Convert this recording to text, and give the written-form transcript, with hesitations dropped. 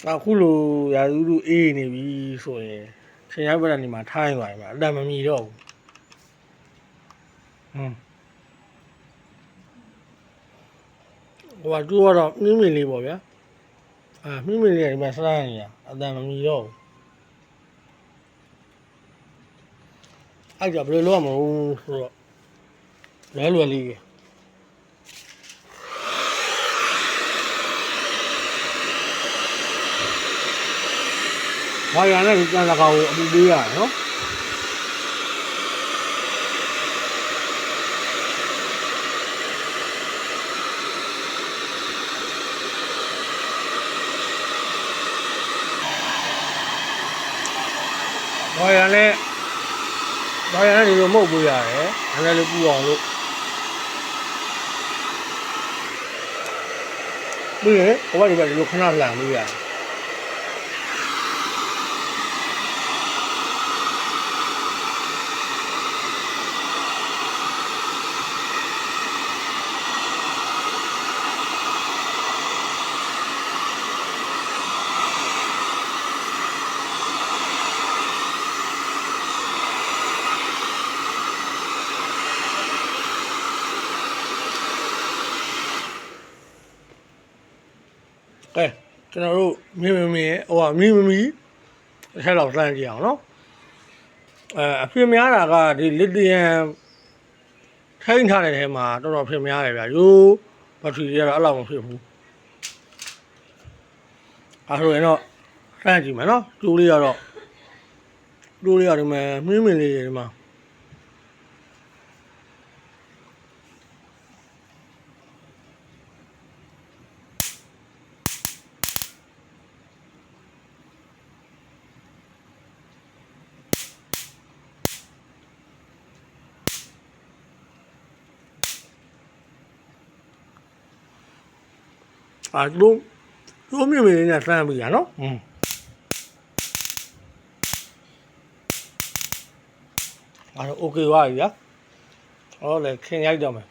အခုလိုရာသီဥတုအေးနေပြီဆိုရင်ချိန်ရိုက်ပဒံဒီမှာထိုင်းသွားတယ်မှာအတန်မမီတော့ဘူးဟိုကတူတော့မြင်းမီလေးပေါ့ဗျာမြင်းမီလေးကဒီမှာစမ်းနေရအတန်မမီတော့ဘူးအဲ့ကြောင့်ဘယ်လိုလုပ်ရမလို့ဆိုတော့လွယ်လေးဘာရနဲ့ပြန်လကောင်အပူပေးရတယ်နော်ဘာရနဲ့ဒီလိုမဟုတ်ဘူးရတယ်။အဲ့ဒါလေးပူအောင်လို့ပြီးရင်ဟိုဘက်ဒီဘက်ဒီလိုခဏလှန်လို့ရတယ်ကဲကျွန်တော်တို့မြင်းမီရဲ့ဟိုကမြင်းမီအထက်လောက်စမ်းကြည့်အောင်နော်အဖြစ်များတာကဒီလစ်သီယမ်ထိန်းထားတဲ့ထဲမှာတော်တော်ဖြစ်များတယ်ဗျာရိုးဘက်ထရီတွေကတော့အဲ့လောက်မဖြစ်ဘူးအဲ့ဆိုရင်တော့စမ်းကြည့်မယ်နော်ကျိုးလေးကတော့ဒီမှာမြင်းမီလေးဒီမှာတို့မြင်မြင်နဲ့စမ်းပြီးရနော်အဲ့တော့ okay ပါပြီဗျာဟောလေခင်ရိုက်တော့မယ်